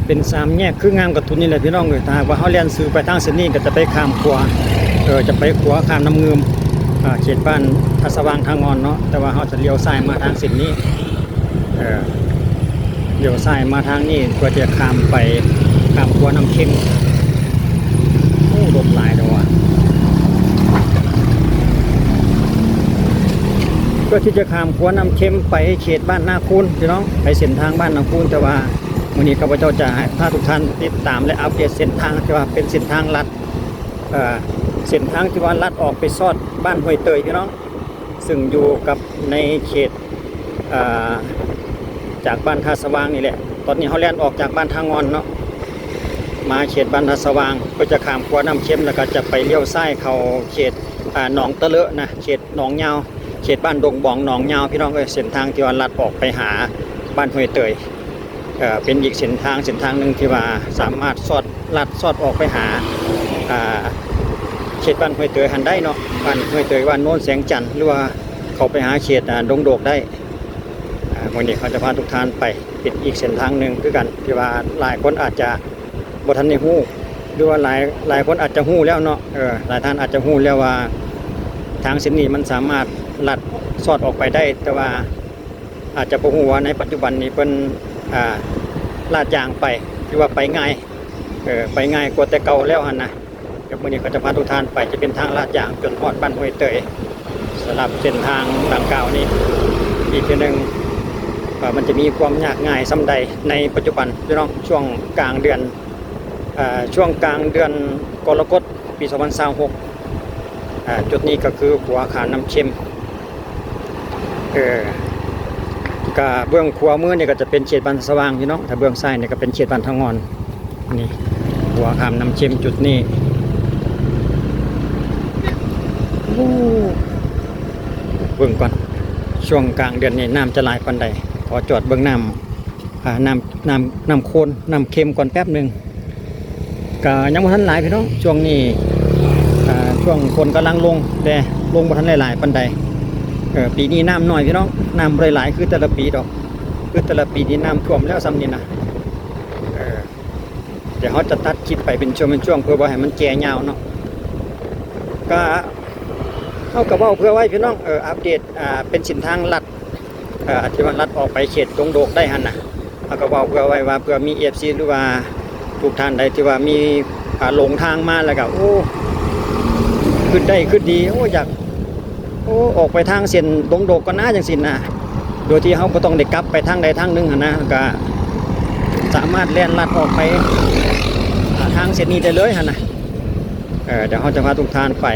เป็นสามแยกคืองามกับทุนนี่แหละพี่น้องเลยถ้าว่าเขาเลียนซื้อไปทางเส้นนี้ก็จะไปข้ามขวาจะไปขวาข้ามน้ำเงิมเขตบ้านทัศวางทางงอนเนาะแต่ว่าเขาจะเลี้ยวซ้ายมาทางเส้นนี้เลี้ยวซ้ายมาทางนี้เพื่อจะข้ามไปข้ามขวาน้ำเค็มโอ้รถหลายเด้อว่ะเพื่อที่จะข้ามขวาน้ำเค็มไปเขตบ้านนาคูนพี่น้องไปเส้นทางบ้านนาคูนแต่ว่าวันนี้ข้าพเจ้าจะให้ทุกท่านติดตามและอัปเดตเส้นทางที่ว่าเป็นเส้นทางลัดเส้นทางที่ว่าลัดออกไปซอดบ้านห้วยเตยพี่น้องซึ่งอยู่กับในเขตจากบ้านท่าสว่างนี่แหละตอนนี้เขาแล่นออกจากบ้านทางงอนเนาะมาเขตบ้านท่าสว่างก็จะข้ามขวาน้ำเค็มแล้วก็จะไปเลี้ยวซ้ายเข้าเขตหนองตะเลอะนะเขตหนองยาวเขตบ้านดงบองหนองยาวพี่น้องเส้นทางที่ว่าลัดออกไปหาบ้านห้วยเตยเป็นอีกเส้นทางหนึ่งที่ว่าสามารถลัดซอดออกไปหาเขตบ้านห้วยเตยหันได้เนาะบ้านห้วยเตยบ้านโน้นแสงจันทร์หรือว่าเขาไปหาเขตดงโดกได้วันนี้เขาจะพาทุกท่านไปเป็นอีกเส้นทางหนึ่งคือกันที่ว่าหลายคนอาจจะบ่ทันได้ฮู้หรือว่าหลายคนอาจจะฮู้แล้วเนาะหลายท่านอาจจะฮู้แล้วว่าทางเส้นนี้มันสามารถลัดซอดออกไปได้แต่ว่าอาจจะบ่ฮู้ว่าในปัจจุบันนี้เพิ่นลาดยางไปที่ว่าไปง่ายไปง่ายกว่าแต่เก่าแล้วหั่นนะเดี๋ยวมื้อนี้ก็จะพาทุกท่านไปจะเป็นทางลาดยางจนฮอดบ้านห้วยเตยสำหรับเส้นทางดังกล่าวนี้อีกทีนึงมันจะมีความยากง่ายส่ำใดในปัจจุบันพี่น้องช่วงกลางเดือนกรกฎปี2026จุดนี้ก็คือหัวขามน้ำเค็มก็เบื้องขวามือเนี่ยก็จะเป็นเขตบ้านสว่างพี่น้องถ้าเบื้องซ้ายเนี่ยก็เป็นเขตบ้านทางงอนนี่หัวขามน้ำเค็มจุดนี้เบื้องก่อนช่วงกลางเดือนนี้น้ำจะหลายปานใดขอจอดเบื้องน้ำโคนน้ำเค็มก่อนแป๊บหนึ่งก็ยังบ่ทันหลายพี่น้องช่วงนี้ช่วงคนกำลังลงแต่ลงบ่ทันหลายปานใดปีนี้น้ำน้อยพี่น้องน้ำหลายคือแต่ละปีดอกคือแต่ละปีนี้น้ำท่วมแล้วซ้ำนี่นะเดี๋ยวเขาจะตัดคลิปไปเป็นช่วงเพื่อว่าให้มันแก่ยาวเนาะก็เอากระเป๋าเพื่อไว้พี่น้องอัปเดตเป็นเส้นทางลัดที่ว่าลัดออกไปเขตดงโดกได้หันนะเอากระเป๋าเพื่อไว้ว่าเพื่อมีFCหรือว่าทุกท่านใดที่ว่ามีหลงทางมาแล้วก็โอ้ขึ้นได้ขึ้นดีโอ้อยากออกไปทางเส้นดงโดกก็น่าจังสินะโดยที่เขาก็ต้องได้กลับไปทางใดทางหนึ่งนะก็สามารถแล่นลัดออกไปทางเส้นนี้ได้เลยนะเดี๋ยวเขาจะพาทุกท่านไป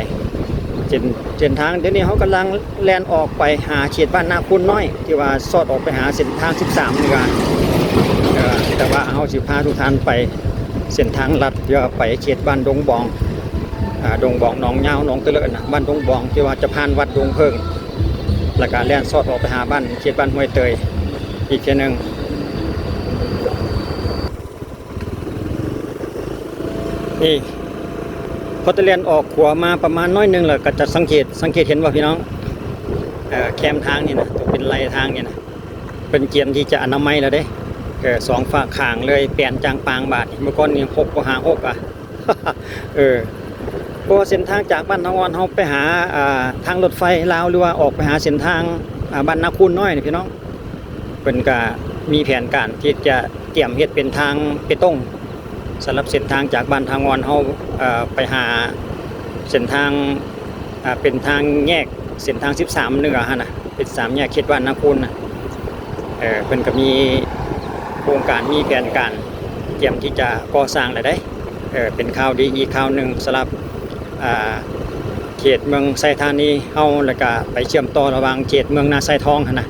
เส้นทางเดี๋ยวนี้เขากำลังแล่นออกไปหาเขตบ้านนาคุณน้อยที่ว่าซอดออกไปหาเส้นทาง13นี่กันแต่ว่าเขาสิพาทุกท่านไปเส้นทางลัดเพื่อไปเขตบ้านดงบองหนองยาวหนองตะเลอะนะบ้านดงบองที่ว่าจะผ่านวัดดงเพิงแล้วก็แล่นซอดออกไปหาบ้านเขตบ้านห้วยเตยอีกทีนึงนี่พอจะแล่นออกขวามาประมาณน้อยนึงแล้วก็จะสังเกตเห็นว่าพี่น้องแคมทางนี่นะตัวเป็นไหลทางนี่นะเป็นเกียมที่จะอนามัยแล้วเด้สองฝากข้างเลยเปลี่ยนจางปางบาทเมื่อก่อนนี่6กว่าหา6อ่ะ เพราะเส้นทางจากบ้านทางงอนเขาไปหาทางรถไฟลาวหรือว่าออกไปหาเส้นทางบ้านนาคูนน้อยนี่พี่น้องเป็นก็มีแผนการที่จะเตรียมเฮ็ดเป็นทางเปตงสำหรับเส้นทางจากบ้านทางงอนเขาไปหาเส้นทางเป็นทางแยกเส้นทาง13นึงฮะนะเป็น3แยกเขตบ้านนาคูนนะเป็นก็มีโครงการมีแผนการเตรียมที่จะก่อสร้างได้เป็นข่าวดีอีกข่าวหนึ่งสำหรับเขตเมืองไซธานีเฮาแล้วก็ไปเชื่อมต่อระหว่างเขตเมืองนาไซทองนะ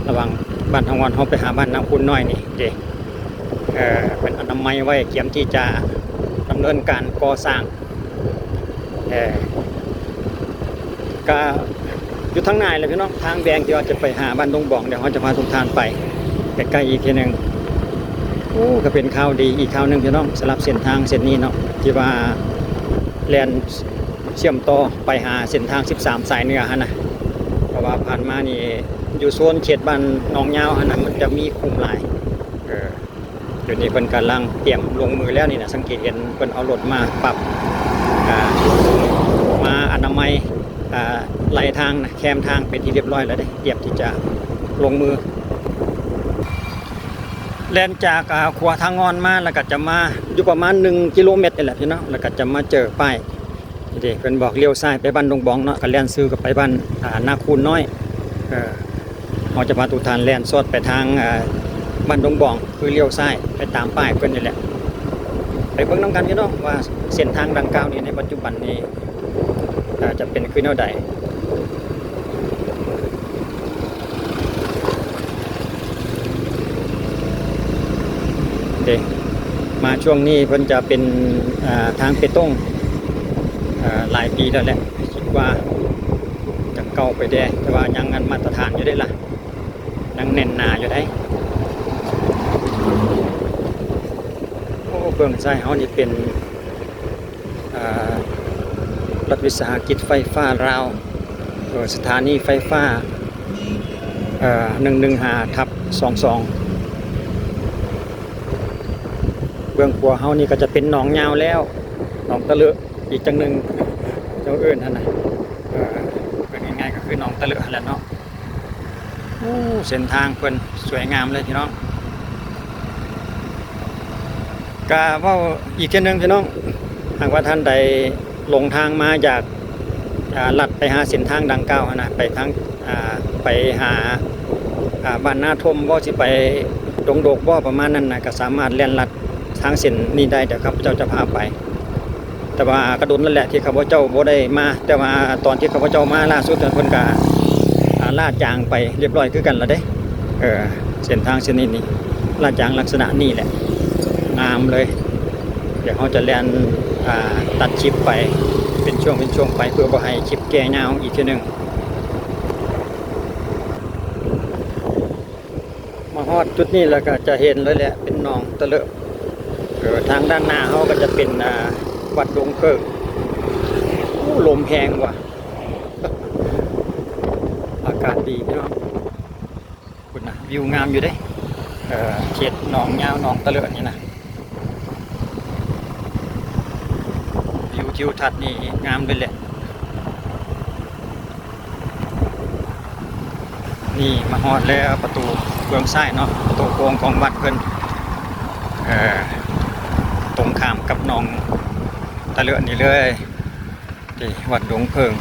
ระหว่างบ้านทางวันเฮาไปหาบ้านนาคุณน้อยนี่เด้เป็นอนามัยไว้เตรียมที่จะดำเนินการก่อสร้างก็อยู่ทางไหนเลยพี่น้องทางแดงที่ว่าจะไปหาบ้านดงบ่องเดี๋ยวเขาจะพาทุกท่านไปใกล้ๆอีกทีนึงก็เป็นข่าวดีอีกข่าวหนึ่งพี่น้องสำหรับเส้นทางเส้นนี้เนาะที่ว่าแล่นเชื่อมต่อไปหาเส้นทาง13สายเหนือนะเพราะว่าผ่านมานี่อยู่โซนเขตบ้านหนองยาวนะมันจะมีคุมหลาย เดี๋ยวนี้เพิ่นกำลังเตรียมลงมือแล้วนี่นะสังเกตเห็นเพิ่นเอารถมาปรับมาอนามัยไหลทางนะแคมทางเป็นที่เรียบร้อยแล้วเตรียมที่จะลงมือแล่นจากขวาทางงอนมาแล้วก็จะมาอยู่ประมาณ1 กิโลเมตรนี่แหละพี่น้องแล้วก็จะมาเจอป้ายนี่เพิ่นบอกเลี้ยวซ้ายไปบ้านดงบองเนาะก็แล่นซื้อกับไปบ้านนาคูนน้อยเราจะมาตุทานแล่นสอดไปทางบ้านดงบองคือเลี้ยวซ้ายไปตามป้ายเพิ่นนี่แหละไปเบิ่งนำกันพี่น้องว่าเส้นทางดังกล่าวนี้ในปัจจุบันนี้จะเป็นคือแนวใดมาช่วงนี้เพิ่นจะเป็นทางเปตงหลายปีแล้วแหละคิดว่าจะเก่าไปแด่แต่ว่ายังงันมาตรฐานอยู่ได้ล่ะยังแน่นหนาอยู่ได้โอ้เบื้องซ้ายเฮานี่เป็นรัฐวิสาหกิจไฟฟ้าลาวสถานีไฟฟ้า115/22เบื้องขวาเฮานี่ก็จะเป็นหนองยาวแล้วหนองตะเลอะอีกจังหนึ่งเจ้าเอิ้นท่านน่ะเป็นง่ายๆก็คือหนองตะเลอะแหละเนาะเส้นทางเพิ่นสวยงามเลยพี่น้องก็เว้าอีกเทื่อนึงพี่น้องหากว่าท่านใดลงทางมาจากลัดไปหาเส้นทางดังกล่าวนะไปทางไปหาบ้านนาทมบ่สิไปดงโดกบ่ประมาณนั้นนะก็สามารถเล่นลัดทางเส้นนี้ได้เดี๋ยวครับเจ้าจะพาไปแต่ว่ากระดุนนั่นแหละที่ข้าพเจ้าบ่ได้มาแต่ว่าตอนที่ข้าพเจ้ามาล่าสุดเพิ่นก็ลาดยางไปเรียบร้อยคือกันแล้วเด้เส้นทางเส้นนี้นี่ลาดยางลักษณะนี้แหละงามเลยเดี๋ยวเขาจะเล่นตัดคลิปไปเป็นช่วงไปเพื่อบ่ให้คลิปแก่ยาวอีกทีนึงมาฮอดจุดนี้แล้วก็จะเห็นเลยแหละเป็นหนองตะเลอะทางด้านหน้าเขาก็จะเป็นวัดดงเคิงลมแห้งว่ะ อากาศดีพี่น้องคุณนะวิวงามอยู่เด้เขตหนองยาวหนองตะเลอะนี่นะวิวทิวทัศน์นี่งามเลยแหละนี่มาฮอดแล้วประตูเบื้องซ้ายเนาะประตูโค้งของวัดเพิ่นตรงข้ามกับหนองตะเลอะนี่เลยที่วัดดงเพิง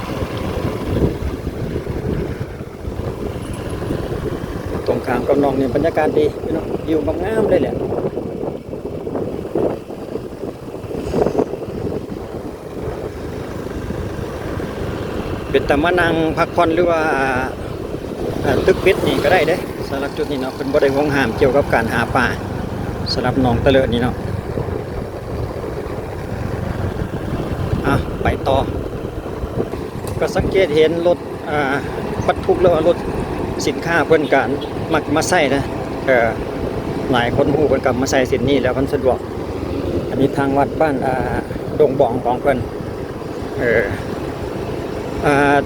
ตรงข้ามกับหนองนี่บรรยากาศดีพี่น้องวิวงามเลยแหละเป็นตะมานั่งพักผ่อนหรือว่าตึกเป็ดนี่ก็ได้เด้สำหรับจุดนี้เนาะเป็นบ่ได้ห่วงห้ามเกี่ยวกับการหาปลาสำหรับหนองตะเลอะนี่เนาะไปต่อก็สังเกตเห็นรถบรรทุกแล้วรถสินค้าเพิ่นการมักมาใส่นะหลายคนฮู้เพิ่นก็มาใส่เส้นนี้แล้วมันสะดวกอันนี้ทางวัดบ้านดงบ่องของเพิ่น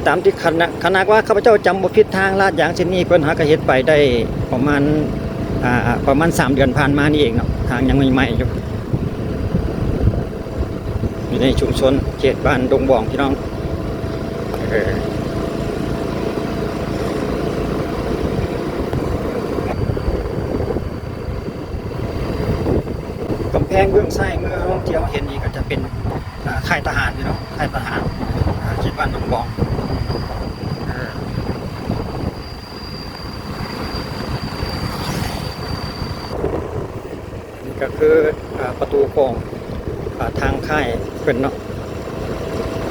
ตามที่คณะว่าข้าพเจ้าจำบ่ผิดทางลาดยางเส้นนี้เพิ่นหาก็เฮ็ดไปได้ประมาณ3 เดือนผ่านมานี่เองเนาะทางยังใหม่ๆอยู่ในชุมชนเขตบ้านดงบ่องพี่น้องกำแพงเบื้องซ้ายเมื่อท่องเที่ยวเห็นนี่ก็จะเป็นค่ายทหารพี่น้องค่ายทหารเขตบ้านดงบ่องนี่ก็คือประตูโค้งทางค่ายเพิ่นเนาะ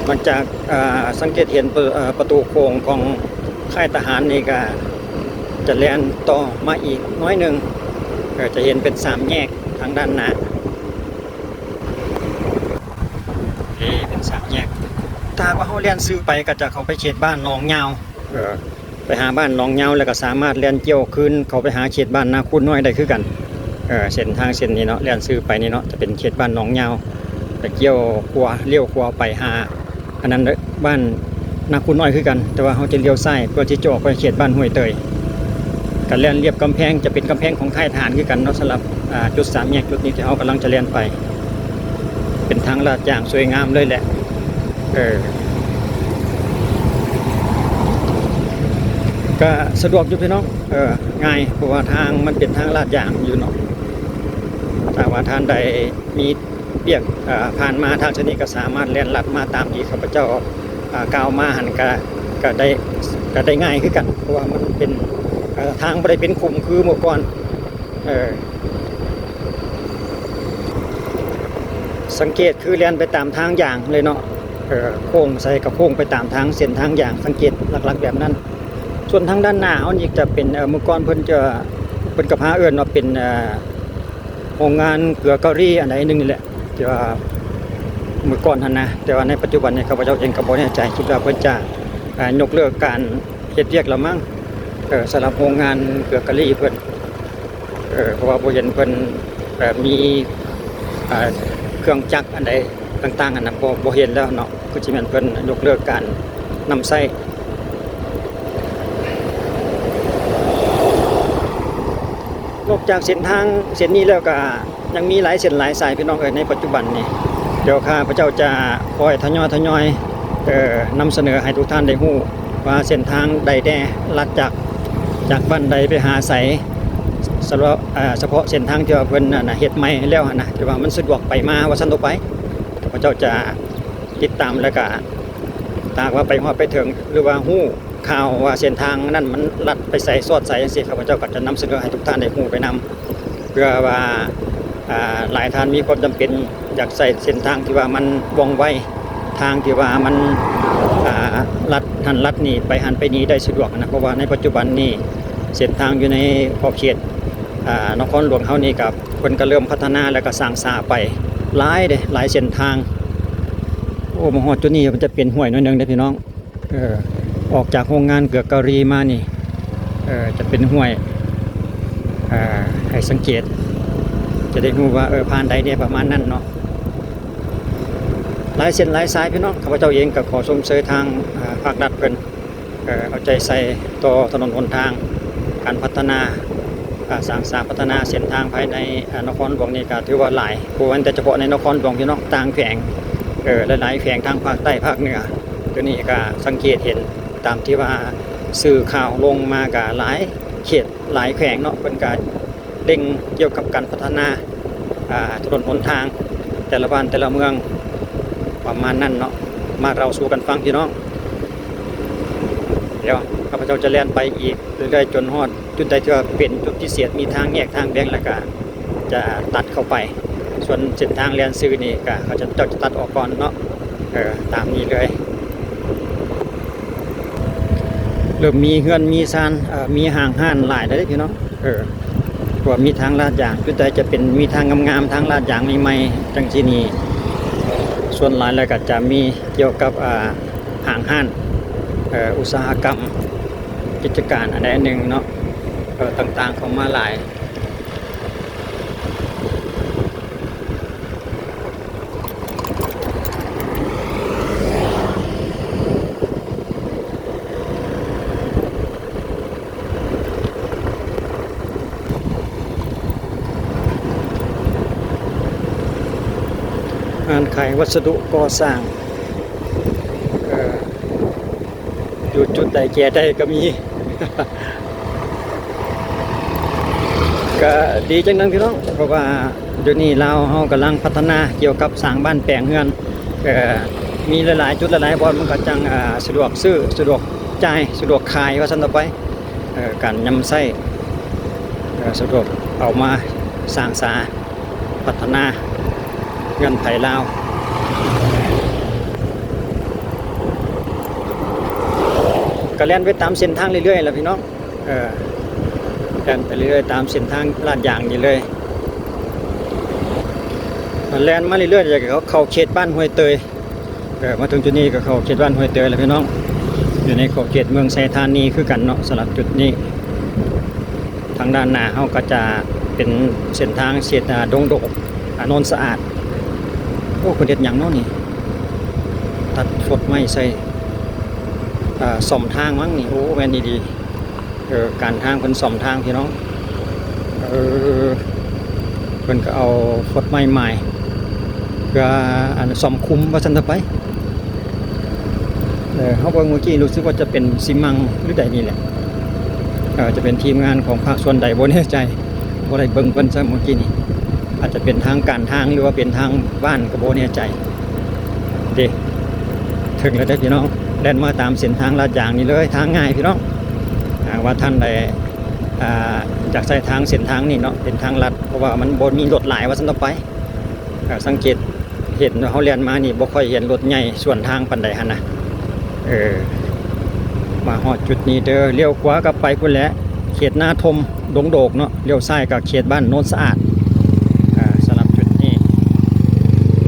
มันจากสังเกตเห็นประตูโค้งของค่ายทหารนี่ก็จะแล่นต่อมาอีกน้อยหนึ่งจะเห็นเป็น3 แยกทางด้านหน้าเป็น3 แยกถ้าว่าเขาแล่นซื้อไปก็จะเข้าไปเขตบ้านหนองยาวไปหาบ้านหนองยาวแล้วก็สามารถแล่นเกี่ยวคืนเข้าไปหาเขตบ้านนาคุณน้อยได้คือกันเส้นทางเส้นนี้เนาะแล่นซื้อไปนี่เนาะจะเป็นเขตบ้านหนองยาวไปเกี่ยวเลี้ยวขวาไปหาอันนั้นบ้านนาคุณน้อยคือกันแต่ว่าเขาจะเลี้ยวซ้ายเพื่อที่จะออกไปเขตบ้านห้วยเตย การเลียนเรียบกำแพงจะเป็นกำแพงของค่ายทหารคือกันเนาะสำหรับจุดสามแยกจุดนี้ที่เขากำลังจะเลียนไปเป็นทางลาดยางสวยงามเลยแหละก็สะดวกอยู่พี่น้องง่ายเพราะว่าทางมันเป็นทางลาดยางอยู่เนาะถ้าว่าท่านใดมีเปียกผ่านมาทางชนิดก็สามารถเลียนลัดมาตามที่ข้าพเจ้ากล่าวมาหันก็ได้ง่ายขึ้นกันเพราะว่ามันเป็นทางไม่ได้เป็นขุมคือเมื่อก่อนสังเกตคือเลียนไปตามทางอย่างเลยเนาะโค้งใส่กับโค้งไปตามทางเส้นทางอย่างสังเกตหลักๆแบบนั้นส่วนทางด้านหน้าเขาอีกจะเป็นเมื่อก่อนเพิ่นกับพาเอื่นเนาะเป็นโรงงานเกลือเกาหลีอันไหนนึงนี่แหละที่ว่าเมื่อก่อนท่านนะแต่ว่าในปัจจุบันเนี่ยข้าพเจ้าเองก็บ่แน่ใจคิดว่าเพิ่นจะยกเลิกการเฮ็ดเวียกแล้วมั้งสำหรับโรงงานเกลือเกาหลีเพิ่นเพราะว่าบ่เห็นเพิ่นมีเครื่องจักรอันใดต่างๆอันนั้นบ่เห็นแล้วเนาะก็สิแม่นเพิ่นยกเลิกการนำใช้นอกจากเส้นทางเส้นนี้แล้วก็ยังมีหลายเส้นหลายสายพี่น้องในปัจจุบันนี่เดี๋ยวข้าพเจ้าจะคอยทยอยนำเสนอให้ทุกท่านได้รู้ว่าเส้นทางใดแน่ลัดจากบ้านใดไปหาไสเฉพาะเส้นทางที่ว่าเพิ่นเฮ็ดใหม่แล้วนะที่ว่ามันสะดวกไปมาว่าซั่นต่อไปข้าพเจ้าจะติดตามแล้วก็ตากว่าไปฮอดไปถึงหรือว่าฮู้ข่าวว่าเส้นทางนั้นมันลัดไปใส่สอดใส่จังซี่ข้าพเจ้าก็จะนำเสนอให้ทุกท่านได้ฮู้ไปนำเพื่อว่าหลายท่านมีความจำเป็นอยากใส่เส้นทางที่ว่ามันว่องไวทางที่ว่ามันลัดนี่ไปหันไปนี้ได้สะดวกนะเพราะว่าในปัจจุบันนี้เส้นทางอยู่ในขอบเขตนครหลวงเฮานี่กับคนก็เริ่มพัฒนาแล้วก็สร้างสาไปหลายเส้นทางโอ้มหอดจุดนี้มันจะเป็นห้วยน้อยนึงเด้อพี่น้องออกจากโรงงานเกลือเกาหลีมานี่จะเป็นห้วยให้สังเกตจะได้รู้ว่าผ่านใดเนี่ยประมาณนั้นเนาะหลายเส้นหลายสายพี่น้องข้าพเจ้าเองก็ขอชมเชยทางภาครัฐเพิ่นเอาใจใส่ต่อถนนหนทางการพัฒนาสร้างสรรค์พัฒนาเส้นทางภายในนครหลวงนี่ก็ถือว่าหลายบ่ว่าแต่เฉพาะในนครหลวงพี่น้องต่างแขวงหลายๆแขวงทางภาคใต้ภาคเหนือตัวนี้ก็สังเกตเห็นตามที่ว่าสื่อข่าวลงมาก็หลายเขตหลายแขวงเนาะเพิ่นก็เร่งเกี่ยวกับการพัฒนาถนนหนทางแต่ละบ้านแต่ละเมืองประมาณนั้นเนาะมาเราสู่กันฟังพี่น้องเดี๋ยวข้าพเจ้าจะเล่นไปอีกเรื่อยๆจนฮอดจุดใดที่ว่าเป็นจุดพิเศษมีทางแยกทางแบ่งแล้วก็จะตัดเข้าไปส่วนเส้นทางเลียนซื้อนี่ก็เขาจะตัดออกก่อนเนาะตามนี้เลยเริ่มมีเฮือนมีซานมีห่างห้านหลายได้พี่น้องว่ามีทางลาดยางจุดใดจะเป็นมีทางงามๆทางลาดยางใหม่ๆจังที่นี่ส่วนหลายแล้วก็จะมีเกี่ยวกับห่างห้านอุตสาหกรรมกิจการอันใดหนึ่งเนาะต่างๆเข้ามาหลายงานขายวัสดุก่อสร้างอยู่จุดใดแก่ใดก็มี ก็ดีจังนั้นพี่น้องเพราะว่าเดี๋ยวนี้เรากำลังพัฒนาเกี่ยวกับสร้างบ้านแปลงเฮือนมีหลายๆจุดหลายๆบอนมันก็จังสะดวกซื้อสะดวกจ่ายสะดวกขายว่าซั่นต่อไปการนำไส้สะดวกเอามาสร้างสาพัฒนาเงินไผ่ลาวก็เล่นไปตามเส้นทางเรื่อยๆแล้วพี่น้องเล่นไปเรื่อยๆตามเส้นทางลาดยางนี่เลยเล่นมาเรื่อยๆจากเขาเขตบ้านห้วยเตยมาถึงจุดนี้ก็เขาเขตบ้านห้วยเตยแล้วพี่น้องอยู่ในขอบเขตเมืองไซธานีคือกันเนาะสำหรับจุดนี้ทางด้านหน้าเขาก็จะเป็นเส้นทางเส้นดงโดกโนนสะอาดโอ้คนเด็ดอย่างเนาะนี่ตัดฟดไม้ใส่ส่อมทางมั้งนี่โอ้แม่นดี การทางเพิ่นซ่อมทางพี่น้องเพิ่นก็เอาฟดไม้ใหม่เพื่ออันซ่อมคุ้มว่าซั่นต่อไปเฮาเบิ่งเมื่อกี้รู้สึกว่าจะเป็นซิมังหรือใดนี่แหละจะเป็นทีมงานของภาคส่วนใดบ่แน่ใจบ่ได้เบิ่งเพิ่นซะเมื่อกี้นี่อาจจะเป็นทางการทางหรือว่าเป็นทางบ้านก็บ่แน่ใจเด้ถึงแล้วเด้อพี่น้องแล่นมาตามเส้นทางลาดยางนี่เลยทางง่ายพี่น้องว่าท่านใดอยากใช้ทางเส้นทางนี่เนาะเป็นทางลัดเพราะว่ามันบ่มีรถหลายว่าซั่นต่อไปสังเกตเห็นเฮาเรียนมานี่บ่ค่อยเห็นรถใหญ่ส่วนทางปานใดหั่นนะมาฮอดจุดนี้เด้อเลี้ยวขวากลับไปพุ่นแหละเขตนาทมดงโดกเนาะเลี้ยวซ้ายก็เขตบ้านโนนสะอาดสำหรับจุดนี้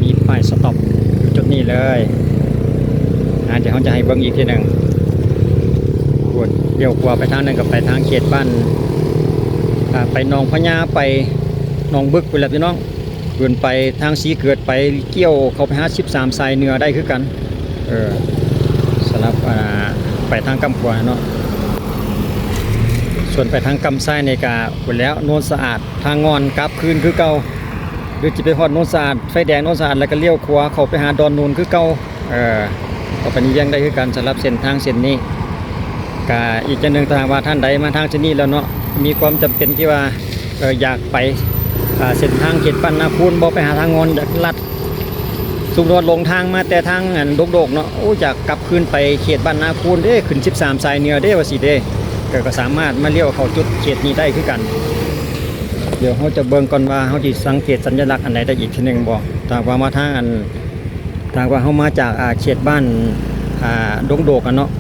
มีป้ายสต็อปจุดนี้เลยเดี๋ยวเขาจะให้เบิ่งอีกทีหนึ่งเดี๋ยวกว่าไปทางนึงกับไปทางเขตบ้านไปหนองพญาไปหนองบึกไปแล้วพี่น้องเดินไปทางสีเกิดไปเกี่ยวเขาไป53สายเหนือได้คือกันสำหรับไปทางกำขวาเนาะส่วนไปทางกำไส้ในกาหมดแล้วโนนสะอาดทางงอนกลับคืนคือเก่าหรือจะไปฮอดโนนสะอาดไฟแดงโนนสะอาดแล้วก็เลี้ยวขวาเขาไปหาดอนนูนคือเก่าก็เป็นยังได้คือกันสำหรับเส้นทางเส้นนี้กาอีกจังหนึ่งทางว่าท่านใดมาทางเส้นนี้แล้วเนาะมีความจำเป็นที่ว่าอยากไปเส้นทางเขตปันนาคูนบ่ไปหาทางงอนอยากลัดสุรวดลงทางมาแต่ทางโดกๆเนาะอยากกลับคืนไปเขตบ้านนาคูนเด้ขึ้น13สายเหนือเด้ว่าสิเด้ก็สามารถมาเลี้ยวเข้าจุดเขตนี้ได้คือกันเดี๋ยวเขาจะเบิ่งก่อนว่าเขาจะสังเกตสัญลักษณ์อันใดได้อีกทีหนึ่งบ่ถ้าว่ามาทางถ้าว่าเขามาจากเขตบ้านดงโดกเนาะ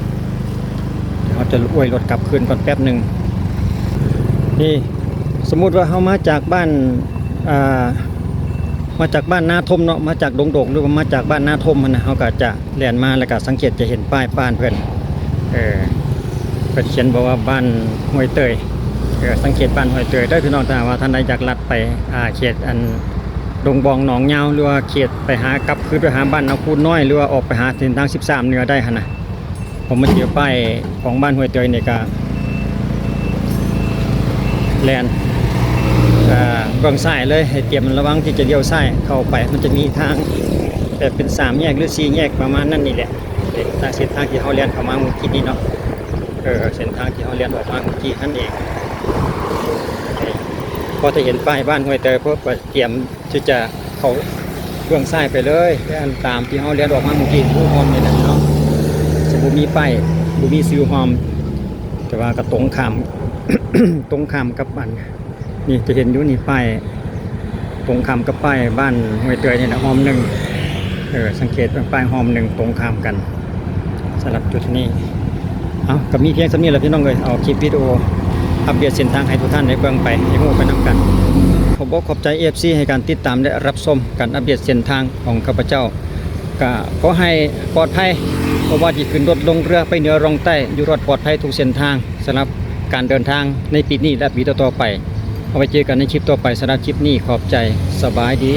เขาจะอวยรถกลับคืนก่อนแป๊บหนึ่งนี่สมมุติว่าเขามาจากบ้านนาทมเนาะมาจากดงโดกหรือว่ามาจากบ้านนาทมนะเขาก็จะแล่นมาแล้วก็สังเกตจะเห็นป้ายบ้านเพื่อนเขียนบอกว่าบ้านห้วยเตยสังเกตบ้านห้วยเตยได้พี่น้องถ้าว่าท่านใดอยากลัดไปเขตดงบองหนองยาวหรือว่าเขตไปหากลับคือไปหาบ้านนาคูนน้อยหรือว่าออกไปหาเส้นทาง13เหนือได้หั่นนะผมมาเจอป้ายของบ้านห้วยเตยเนี่ยก็แลนเบื้องซ้ายเลยให้เตรียมระวังที่จะเลี้ยวซ้ายเข้าไปมันจะมีทางแบบเป็น3แยกหรือ4แยกประมาณนั้นนี่แหละเส้นทางที่เขาเรียนเข้ามาเมื่อกี้นี้เนาะเส้นทางที่เขาเรียนออกมาเมื่อกี้นั่นเองพอจะเห็นป้ายบ้านห้วยเตยพวกเตรียมที่จะเข้าเบื้องซ้ายไปเลยตามที่เขาเรียนออกมาเมื่อกี้ผู้ฮอมนี่แหละเนาะจะบุมีป้ายบุมีซิวฮอมแต่ว่าก็ตรงข้าม ตรงข้ามกับบ้านนี่จะเห็นอยู่นี่ป้ายตรงข้ามกับป้ายบ้านห้วยเตยนี่แหละฮอมหนึ่งสังเกตเป็นป้ายฮอมหนึ่งตรงข้ามกันสำหรับจุดนี้ก็มีเพียงสำนี้แหละพี่น้องเลยเอาคลิปวิดีโออัปเดตเส้นทางให้ทุกท่านได้เบิ่งไปให้รู้ไปนำกันขอบใจ FC ให้การติดตามและรับชมการอัปเดตเส้นทางของข้าพเจ้าก็ขอให้ปลอดภัยเพราะว่าที่ขึ้นรถลงเรือไปเหนือรองใต้อยู่รอดปลอดภัยทุกเส้นทางสำหรับการเดินทางในปีนี้และปีต่อๆไปเอาไว้เจอกันในคลิปต่อไปสำหรับคลิปนี้ขอบใจสบายดี